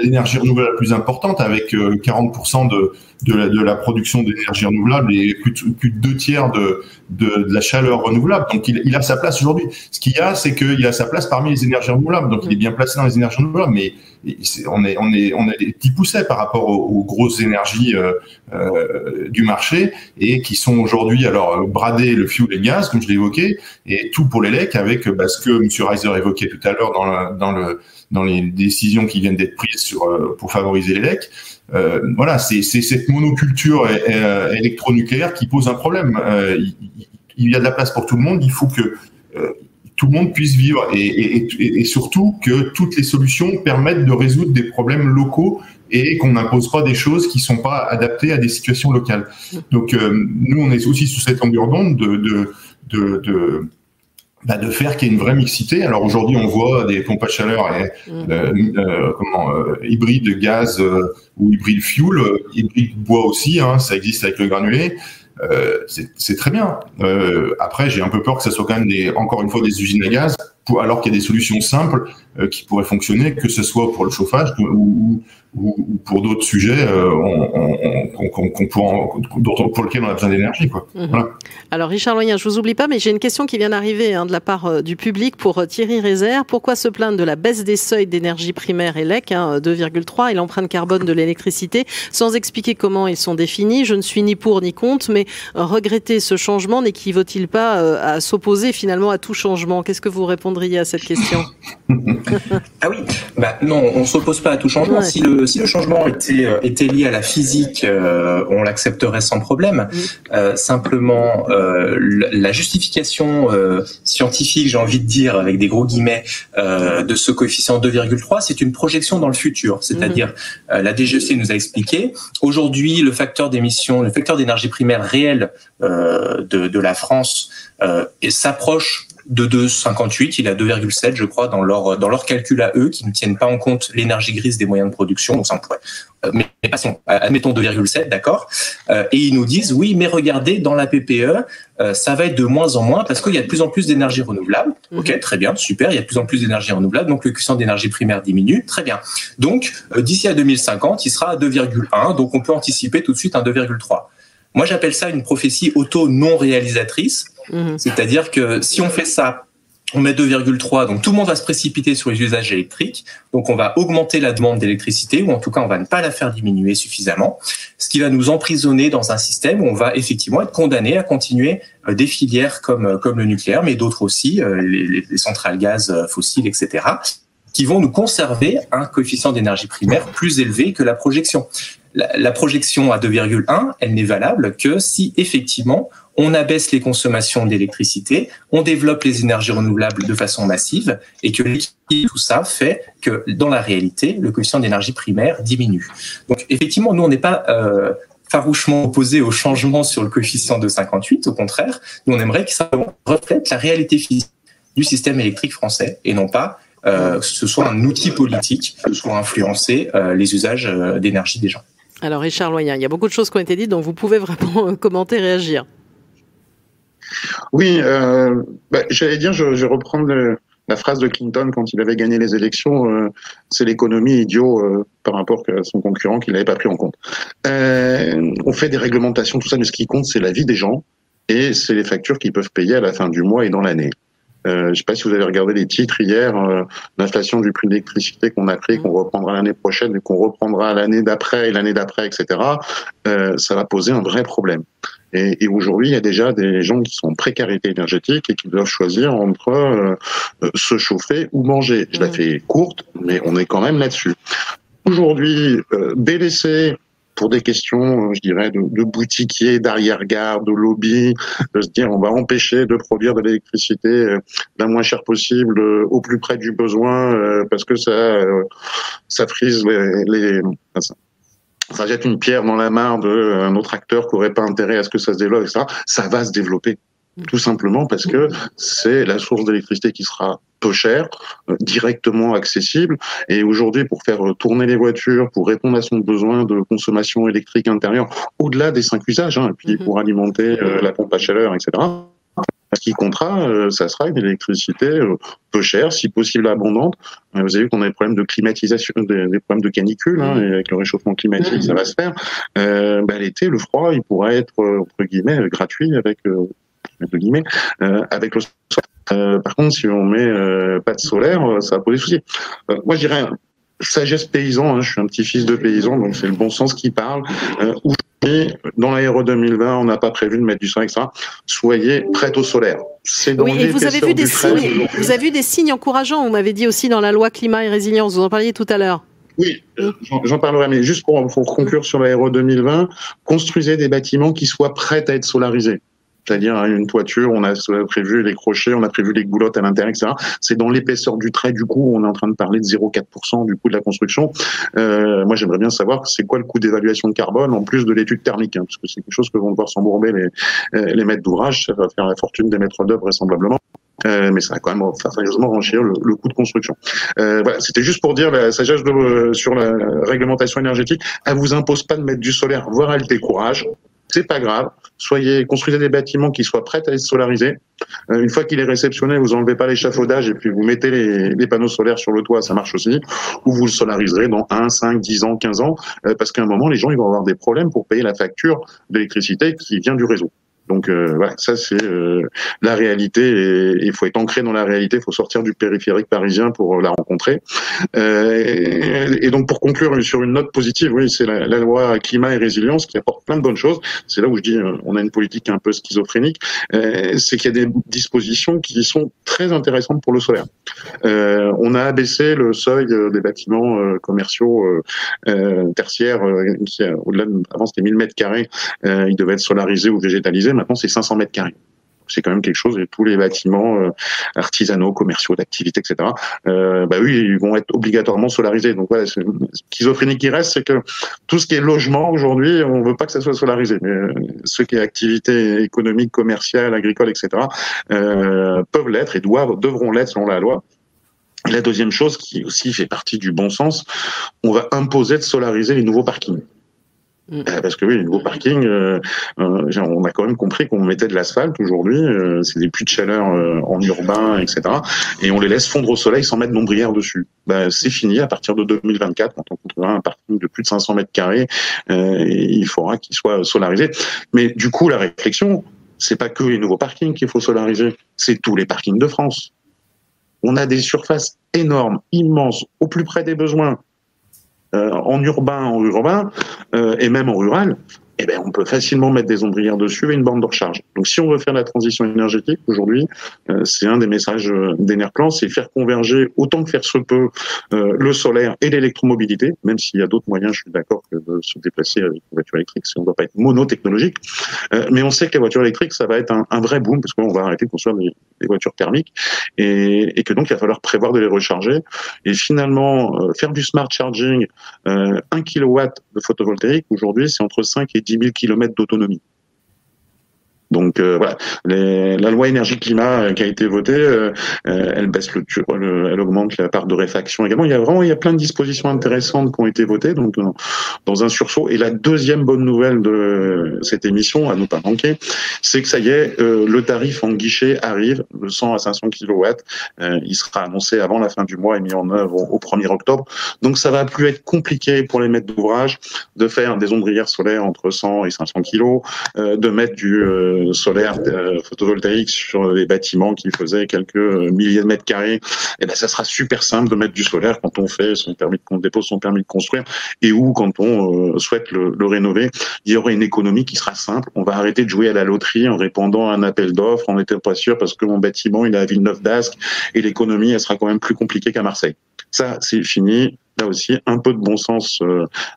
F: l'énergie renouvelable la plus importante avec 40% de la production d'énergie renouvelable et plus de 2/3 de la chaleur renouvelable. Donc il a sa place aujourd'hui. Ce qu'il y a, c'est qu'il a sa place parmi les énergies renouvelables. Donc il est bien placé dans les énergies renouvelables, mais on est des petits poussets par rapport aux grosses énergies du marché et qui sont aujourd'hui brader le fuel et le gaz, comme je l'ai évoqué, et tout pour l'élec avec ce que M. Reiser évoquait tout à l'heure dans les décisions qui viennent d'être prises pour favoriser l'élec. Voilà, c'est cette monoculture électronucléaire qui pose un problème. Il y a de la place pour tout le monde. Il faut que tout le monde puisse vivre et surtout que toutes les solutions permettent de résoudre des problèmes locaux et qu'on n'impose pas des choses qui sont pas adaptées à des situations locales. Donc nous, on est aussi sous cette longueur d'onde de faire qu'il y ait une vraie mixité. Alors aujourd'hui, on voit des pompes à chaleur hybrides gaz ou hybrides fuel, hybrides bois aussi, ça existe avec le granulé. C'est très bien. Après, j'ai un peu peur que ça soit quand même encore une fois des usines à gaz, alors qu'il y a des solutions simples qui pourraient fonctionner, que ce soit pour le chauffage ou pour d'autres sujets pour lesquels on a besoin d'énergie, quoi. Voilà.
B: Alors Richard Loyen, je vous oublie pas, mais j'ai une question qui vient d'arriver de la part du public pour Thierry Rézère. Pourquoi se plaindre de la baisse des seuils d'énergie primaire ELEC, 2,3, et l'empreinte carbone de l'électricité, sans expliquer comment ils sont définis? Je ne suis ni pour ni contre, mais regretter ce changement n'équivaut-il pas à s'opposer finalement à tout changement? Qu'est-ce que vous répondriez à cette question?
D: Ah oui, non, on s'oppose pas à tout changement. Ouais. Si le changement était lié à la physique, on l'accepterait sans problème. Simplement, la justification scientifique, j'ai envie de dire avec des gros guillemets, de ce coefficient 2,3, c'est une projection dans le futur. C'est-à-dire, la DGEC nous a expliqué, aujourd'hui, le facteur d'émission, le facteur d'énergie primaire réel de la France s'approche de 2,58, il est à 2,7, je crois, dans leur calcul à eux, qui ne tiennent pas en compte l'énergie grise des moyens de production, donc ça pourrait. Mais passons, admettons 2,7, d'accord. Et ils nous disent, oui, mais regardez, dans la PPE, ça va être de moins en moins parce qu'il y a de plus en plus d'énergie renouvelable. Ok, très bien, super, il y a de plus en plus d'énergie renouvelable, donc le coefficient d'énergie primaire diminue, très bien. Donc, d'ici à 2050, il sera à 2,1, donc on peut anticiper tout de suite un 2,3. Moi, j'appelle ça une prophétie auto-non réalisatrice. C'est-à-dire que si on fait ça, on met 2,3, donc tout le monde va se précipiter sur les usages électriques, donc on va augmenter la demande d'électricité, ou en tout cas on va ne pas la faire diminuer suffisamment, ce qui va nous emprisonner dans un système où on va effectivement être condamné à continuer des filières comme le nucléaire, mais d'autres aussi, les centrales gaz fossiles, etc., qui vont nous conserver un coefficient d'énergie primaire plus élevé que la projection. La projection à 2,1, elle n'est valable que si effectivement on abaisse les consommations d'électricité, on développe les énergies renouvelables de façon massive et que tout ça fait que dans la réalité, le coefficient d'énergie primaire diminue. Donc effectivement, nous on n'est pas farouchement opposés au changement sur le coefficient de 58, au contraire, nous on aimerait que ça reflète la réalité physique du système électrique français et non pas ce soit un outil politique pour influencer les usages d'énergie des gens.
B: Alors Richard Loyen, il y a beaucoup de choses qui ont été dites, donc vous pouvez vraiment commenter, réagir.
E: Oui, j'allais dire, je vais reprendre la phrase de Clinton quand il avait gagné les élections, c'est l'économie idiot par rapport à son concurrent qu'il n'avait pas pris en compte. On fait des réglementations, tout ça, mais ce qui compte, c'est la vie des gens et c'est les factures qu'ils peuvent payer à la fin du mois et dans l'année. Je ne sais pas si vous avez regardé les titres hier, l'inflation du prix de l'électricité qu'on a pris, qu'on reprendra l'année prochaine et qu'on reprendra l'année d'après et l'année d'après, etc. Ça va poser un vrai problème. Et aujourd'hui, il y a déjà des gens qui sont en précarité énergétique et qui doivent choisir entre se chauffer ou manger. Je la fais courte, mais on est quand même là-dessus. Aujourd'hui, délaisser pour des questions, je dirais, de boutiquiers, d'arrière-garde, de lobby, de se dire on va empêcher de produire de l'électricité la moins chère possible, au plus près du besoin, parce que ça frise ça jette une pierre dans la mare d'un autre acteur qui n'aurait pas intérêt à ce que ça se développe, etc. Ça va se développer. Tout simplement parce que c'est la source d'électricité qui sera peu chère, directement accessible. Et aujourd'hui, pour faire tourner les voitures, pour répondre à son besoin de consommation électrique intérieure, au-delà des 5 usages, et puis pour alimenter la pompe à chaleur, etc., ce qui comptera, ça sera une électricité peu chère, si possible abondante. Vous avez vu qu'on a des problèmes de climatisation, des problèmes de canicule, et avec le réchauffement climatique, ça va se faire. L'été, le froid, il pourra être, entre guillemets, gratuit avec le solaire. Par contre, si on met pas de solaire, ça va poser souci. Moi, je dirais sagesse paysan. Je suis un petit-fils de paysan, donc c'est le bon sens qui parle. Aujourd'hui, dans la RE 2020, on n'a pas prévu de mettre du solaire, etc. Soyez prêts au solaire. C'est dans
B: et vous avez vu des signes. Vous avez vu des signes encourageants. On m'avait dit aussi dans la loi climat et résilience. Vous en parliez tout à l'heure.
E: Oui, j'en parlerai, mais juste pour conclure sur la RE 2020, construisez des bâtiments qui soient prêts à être solarisés. C'est-à-dire une toiture, on a prévu les crochets, on a prévu les goulottes à l'intérieur, etc. C'est dans l'épaisseur du trait, du coup, on est en train de parler de 0,4% du coût de la construction. Moi, j'aimerais bien savoir c'est quoi le coût d'évaluation de carbone en plus de l'étude thermique, parce que c'est quelque chose que vont devoir s'embourber les maîtres d'ouvrage. Ça va faire la fortune des maîtres d'œuvre vraisemblablement. Mais ça va quand même sérieusement renchir le coût de construction. Voilà, c'était juste pour dire la sagesse sur la réglementation énergétique. Elle vous impose pas de mettre du solaire, voire elle décourage. C'est pas grave. Construisez des bâtiments qui soient prêts à être solarisés. Une fois qu'il est réceptionné, vous enlevez pas l'échafaudage et puis vous mettez les panneaux solaires sur le toit, ça marche aussi. Ou vous le solariserez dans 1, 5, 10 ans, 15 ans, parce qu'à un moment, les gens ils vont avoir des problèmes pour payer la facture d'électricité qui vient du réseau. Donc voilà, ça c'est la réalité et il faut être ancré dans la réalité, il faut sortir du périphérique parisien pour la rencontrer. Et donc pour conclure sur une note positive, oui, c'est la loi climat et résilience qui apporte plein de bonnes choses. C'est là où je dis on a une politique un peu schizophrénique, c'est qu'il y a des dispositions qui sont très intéressantes pour le solaire. On a abaissé le seuil des bâtiments commerciaux tertiaires qui au-delà avant c'était 1000 mètres carrés, ils devaient être solarisés ou végétalisés. Maintenant, c'est 500 mètres carrés. C'est quand même quelque chose. Et tous les bâtiments artisanaux, commerciaux, d'activité, etc. Oui, ils vont être obligatoirement solarisés. Donc voilà, c'est schizophrénique qui reste, c'est que tout ce qui est logement aujourd'hui, on veut pas que ça soit solarisé. Mais ce qui est activité économique, commerciale, agricole, etc. Peuvent l'être et devront l'être selon la loi. Et la deuxième chose qui aussi fait partie du bon sens, on va imposer de solariser les nouveaux parkings. Parce que oui, les nouveaux parkings, on a quand même compris qu'on mettait de l'asphalte aujourd'hui, c'est des puits de chaleur en urbain, etc. Et on les laisse fondre au soleil sans mettre d'ombrière dessus. C'est fini à partir de 2024, quand on trouvera un parking de plus de 500 mètres carrés, il faudra qu'il soit solarisé. Mais du coup, la réflexion, c'est pas que les nouveaux parkings qu'il faut solariser, c'est tous les parkings de France. On a des surfaces énormes, immenses, au plus près des besoins. En urbain, et même en rural, on peut facilement mettre des ombrières dessus et une borne de recharge. Donc, si on veut faire la transition énergétique, aujourd'hui, c'est un des messages d'Enerplan, c'est faire converger autant que faire se peut le solaire et l'électromobilité, même s'il y a d'autres moyens, je suis d'accord, que de se déplacer avec une voiture électrique, si on ne doit pas être monotechnologique. Mais on sait que la voiture électrique, ça va être un vrai boom, parce qu'on va arrêter de construire des voitures thermiques, et que donc, il va falloir prévoir de les recharger. Et finalement, faire du smart charging, 1 kW de photovoltaïque, aujourd'hui, c'est entre 5 et 10 000 km d'autonomie. Donc voilà, la loi énergie-climat qui a été votée, elle baisse elle augmente la part de réfaction également. Il y a plein de dispositions intéressantes qui ont été votées, donc dans un sursaut. Et la deuxième bonne nouvelle de cette émission, à ne pas manquer, c'est que ça y est, le tarif en guichet arrive, de 100 à 500 kilowatts. Il sera annoncé avant la fin du mois et mis en œuvre au 1er octobre. Donc ça va plus être compliqué pour les maîtres d'ouvrage de faire des ombrières solaires entre 100 et 500 kilos, de mettre du solaire photovoltaïque sur des bâtiments qui faisaient quelques milliers de mètres carrés. Et ben ça sera super simple de mettre du solaire quand on fait qu'on dépose son permis de construire et ou quand on souhaite le rénover. Il y aura une économie qui sera simple. On va arrêter de jouer à la loterie en répondant à un appel d'offres. On n'était pas sûr parce que mon bâtiment il est à Villeneuve-d'Ascq et l'économie elle sera quand même plus compliquée qu'à Marseille. Ça c'est fini. Là aussi, un peu de bon sens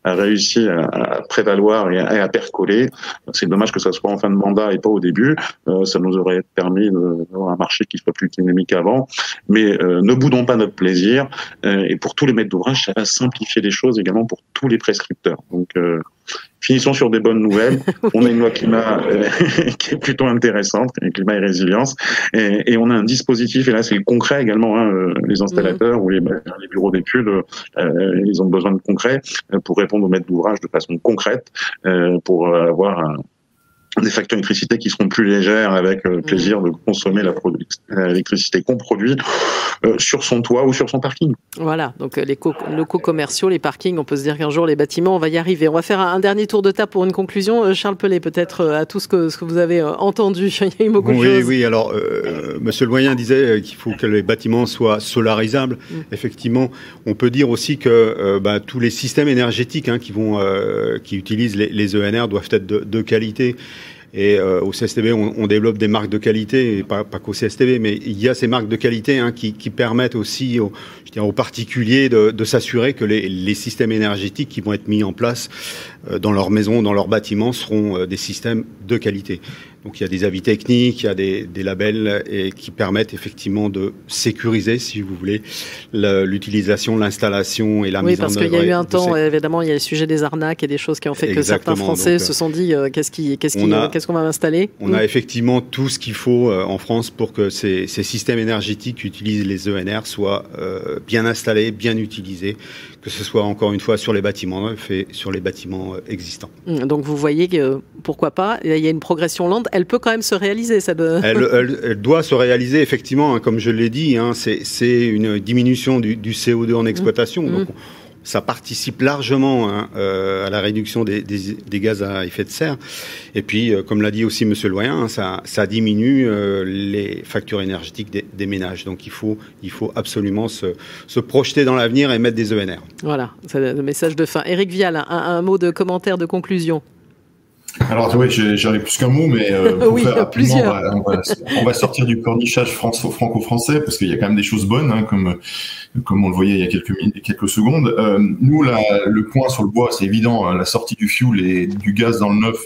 E: a réussi à prévaloir et à percoler. C'est dommage que ça soit en fin de mandat et pas au début. Ça nous aurait permis d'avoir un marché qui soit plus dynamique qu'avant. Mais ne boudons pas notre plaisir. Et pour tous les maîtres d'ouvrage, ça va simplifier les choses également pour tous les prescripteurs. Donc, finissons sur des bonnes nouvelles. Oui. On a une loi climat qui est plutôt intéressante, climat et résilience. Et on a un dispositif, et là c'est le concret également, les installateurs ou les bureaux d'études, ils ont besoin de concret pour répondre aux maîtres d'ouvrage de façon concrète, pour avoir des factures d'électricité qui seront plus légères avec le plaisir de consommer l'électricité qu'on produit sur son toit ou sur son parking.
B: Voilà, donc les locaux commerciaux, les parkings, on peut se dire qu'un jour les bâtiments, on va y arriver. On va faire un dernier tour de table pour une conclusion. Charles Pellet, peut-être à tout ce que vous avez entendu, il y a eu beaucoup de choses.
C: Oui, alors Monsieur le Doyen disait qu'il faut que les bâtiments soient solarisables. Effectivement, on peut dire aussi que tous les systèmes énergétiques qui utilisent les ENR doivent être de qualité. Et au CSTB, on développe des marques de qualité, et pas qu'au CSTB, mais il y a ces marques de qualité qui permettent aussi aux particuliers de s'assurer que les systèmes énergétiques qui vont être mis en place dans leur maison, dans leurs bâtiments, seront des systèmes de qualité. Donc il y a des avis techniques, il y a des labels et qui permettent effectivement de sécuriser, si vous voulez, l'utilisation, l'installation et la mise en œuvre.
B: Oui, parce qu'il y a eu un temps, évidemment, il y a le sujet des arnaques et des choses qui ont fait que certains Français se sont dit qu'est-ce qu'on va installer.
C: On a effectivement tout ce qu'il faut en France pour que ces systèmes énergétiques qui utilisent les ENR soient bien installés, bien utilisés, que ce soit encore une fois sur les bâtiments neufs et sur les bâtiments existants.
B: Donc vous voyez que pourquoi pas, il y a une progression lente, elle peut quand même se réaliser.
C: Elle doit se réaliser effectivement, comme je l'ai dit, c'est une diminution du CO2 en exploitation. Donc ça participe largement à la réduction des gaz à effet de serre. Et puis, comme l'a dit aussi Monsieur le Doyen, ça diminue les factures énergétiques des ménages. Donc, il faut absolument se projeter dans l'avenir et mettre des ENR.
B: Voilà, c'est le message de fin. Éric Vial, un mot de commentaire, de conclusion.
F: Alors oui, j'avais plus qu'un mot, mais
B: oui, plusieurs.
F: On va sortir du cornichage franco-français parce qu'il y a quand même des choses bonnes, comme on le voyait il y a quelques secondes. Nous, le point sur le bois, c'est évident, la sortie du fioul et du gaz dans le neuf,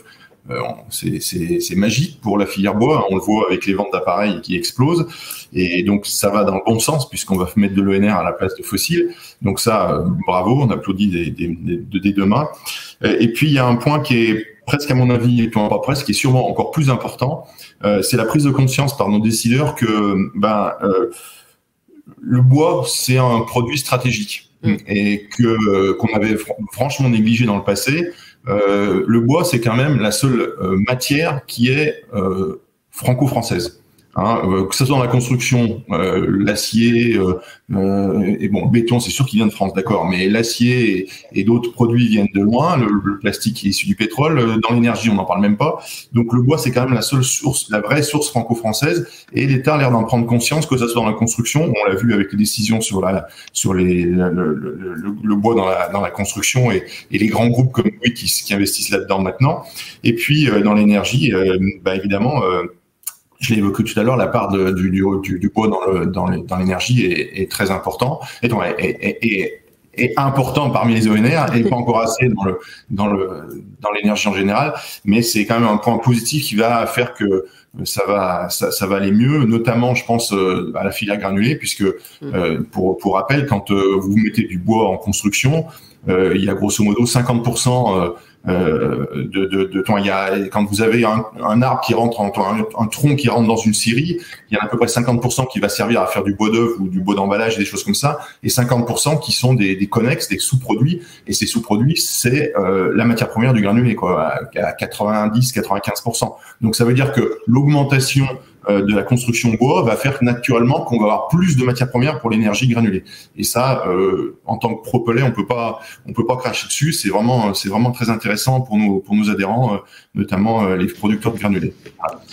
F: c'est magique pour la filière bois. On le voit avec les ventes d'appareils qui explosent, et donc ça va dans le bon sens puisqu'on va mettre de l'ENR à la place de fossiles. Donc ça, bravo, on applaudit des deux mains. Et puis il y a un point qui est presque à mon avis, qui est sûrement encore plus important, c'est la prise de conscience par nos décideurs que le bois, c'est un produit stratégique et qu'on avait franchement négligé dans le passé. Le bois, c'est quand même la seule matière qui est franco-française. Que ce soit dans la construction, l'acier, et bon, le béton, c'est sûr qu'il vient de France, d'accord, mais l'acier et d'autres produits viennent de loin, le plastique est issu du pétrole, dans l'énergie, on n'en parle même pas. Donc le bois, c'est quand même la seule source, la vraie source franco-française, et l'État a l'air d'en prendre conscience, que ce soit dans la construction, on l'a vu avec les décisions sur le bois dans la construction et les grands groupes comme lui qui investissent là-dedans maintenant. Et puis dans l'énergie, évidemment, je l'ai évoqué tout à l'heure, la part du bois dans l'énergie est très important, est important parmi les ENR, et pas encore assez dans l'énergie en général, mais c'est quand même un point positif qui va faire que ça va aller mieux, notamment je pense à la filière granulée, puisque pour rappel, quand vous mettez du bois en construction, il y a grosso modo 50% quand vous avez un arbre qui rentre, un tronc qui rentre dans une scierie, il y en a à peu près 50% qui va servir à faire du bois d'œuvre ou du bois d'emballage et des choses comme ça, et 50% qui sont des connexes, des sous-produits. Et ces sous-produits, c'est la matière première du granulé, quoi, à 90-95%. Donc ça veut dire que l'augmentation de la construction bois va faire naturellement qu'on va avoir plus de matières premières pour l'énergie granulée. Et ça, en tant que Propelais, on peut pas cracher dessus. C'est vraiment très intéressant pour nos adhérents, notamment les producteurs de granulés.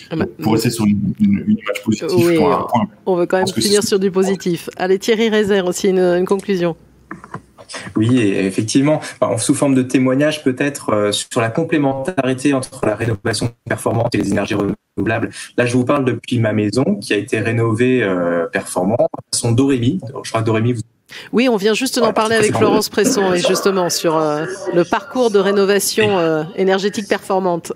F: Voilà. Pour rester sur une image positive.
B: Oui, on veut quand même finir sur du positif. Allez, Thierry Rézère aussi une conclusion.
D: Oui, et effectivement, sous forme de témoignage peut-être sur la complémentarité entre la rénovation performante et les énergies renouvelables. Là, je vous parle depuis ma maison qui a été rénovée performant. Son Dorémy, je crois que Dorémy, vous...
B: Oui, on vient juste d'en parler avec Florence Presson et justement sur le parcours de rénovation énergétique performante.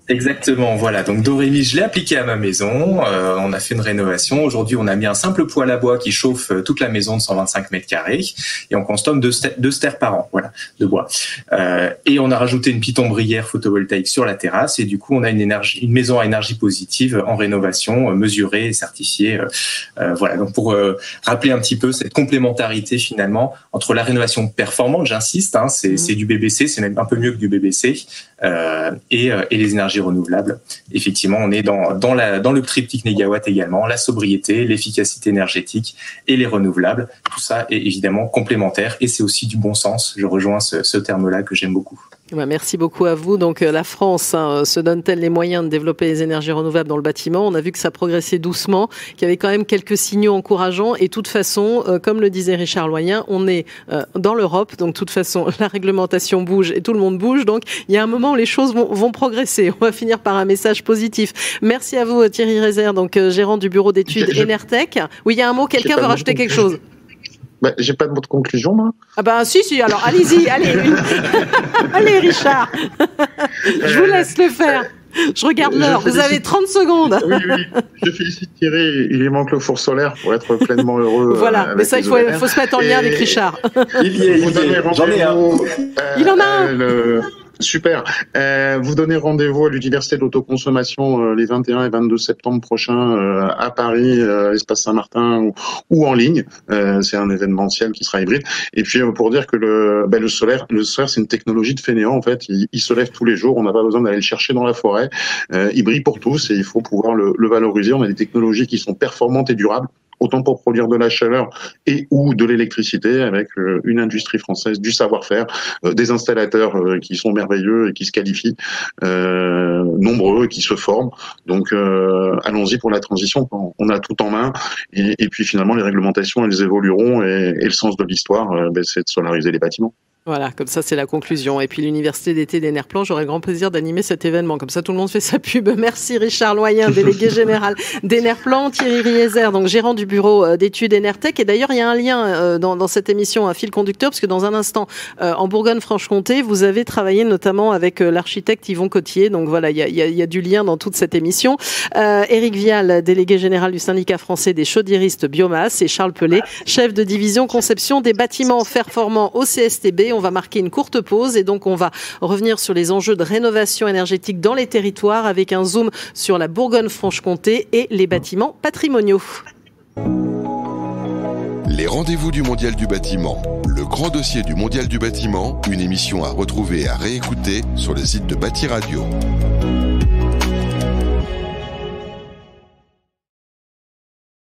D: Exactement, voilà. Donc Dorémy, je l'ai appliqué à ma maison. On a fait une rénovation. Aujourd'hui, on a mis un simple poêle à bois qui chauffe toute la maison de 125 mètres carrés et on consomme 2 stères par an, voilà, de bois. Et on a rajouté une piton bruyère photovoltaïque sur la terrasse et du coup, on a une maison à énergie positive en rénovation, mesurée et certifiée. Voilà. Donc pour rappeler un petit peu cette complémentarité finalement entre la rénovation performante, j'insiste, hein, c'est du BBC, c'est même un peu mieux que du BBC, et les énergies renouvelables. Effectivement, on est dans le triptyque négawatt également, la sobriété, l'efficacité énergétique et les renouvelables. Tout ça est évidemment complémentaire et c'est aussi du bon sens. Je rejoins ce terme-là que j'aime beaucoup.
B: Merci beaucoup à vous. Donc la France se donne-t-elle les moyens de développer les énergies renouvelables dans le bâtiment ? On a vu que ça progressait doucement, qu'il y avait quand même quelques signaux encourageants. Et de toute façon, comme le disait Richard Loyen, on est dans l'Europe. Donc de toute façon, la réglementation bouge et tout le monde bouge. Donc il y a un moment où les choses vont progresser. On va finir par un message positif. Merci à vous Thierry Rézère, donc gérant du bureau d'études Enertech. Oui, il y a un mot, quelqu'un veut rajouter quelque chose ?
E: J'ai pas de mot de conclusion, moi.
B: Ah ben si, alors allez-y, allez. Allez Richard, je vous laisse le faire. Je regarde l'heure, vous avez 30 secondes.
E: Oui, je félicite Thierry, il lui manque le four solaire pour être pleinement heureux.
B: Voilà, mais ça il faut se mettre en lien avec Richard.
D: J'en ai un.
B: Il en a un.
E: Super. Vous donnez rendez-vous à l'Université de l'autoconsommation les 21 et 22 septembre prochains à Paris, l'espace Saint-Martin ou en ligne. C'est un événementiel qui sera hybride. Et puis pour dire que le solaire c'est une technologie de fainéant en fait. Il se lève tous les jours. On n'a pas besoin d'aller le chercher dans la forêt. Il brille pour tous et il faut pouvoir le valoriser. On a des technologies qui sont performantes et durables, autant pour produire de la chaleur et ou de l'électricité, avec une industrie française, du savoir-faire, des installateurs qui sont merveilleux et qui se qualifient, nombreux et qui se forment. Donc allons-y pour la transition, on a tout en main et puis finalement les réglementations elles évolueront et le sens de l'histoire c'est de solariser les bâtiments.
B: Voilà, comme ça c'est la conclusion. Et puis l'Université d'été d'Enerplan, j'aurai le grand plaisir d'animer cet événement. Comme ça tout le monde fait sa pub. Merci Richard Loyen, délégué général d'Enerplan, Thierry Rézère, donc gérant du bureau d'études Enertech. Et d'ailleurs il y a un lien dans cette émission, un fil conducteur, parce que dans un instant, en Bourgogne-Franche-Comté, vous avez travaillé notamment avec l'architecte Yvon Cottier. Donc voilà, il y a du lien dans toute cette émission. Éric Vial, délégué général du syndicat français des chaudiéristes biomasse, et Charles Pelé, chef de division conception des bâtiments performants au CSTB. On va marquer une courte pause et donc on va revenir sur les enjeux de rénovation énergétique dans les territoires avec un zoom sur la Bourgogne-Franche-Comté et les bâtiments patrimoniaux.
A: Les rendez-vous du Mondial du bâtiment. Le grand dossier du Mondial du bâtiment, une émission à retrouver et à réécouter sur le site de Bâti Radio.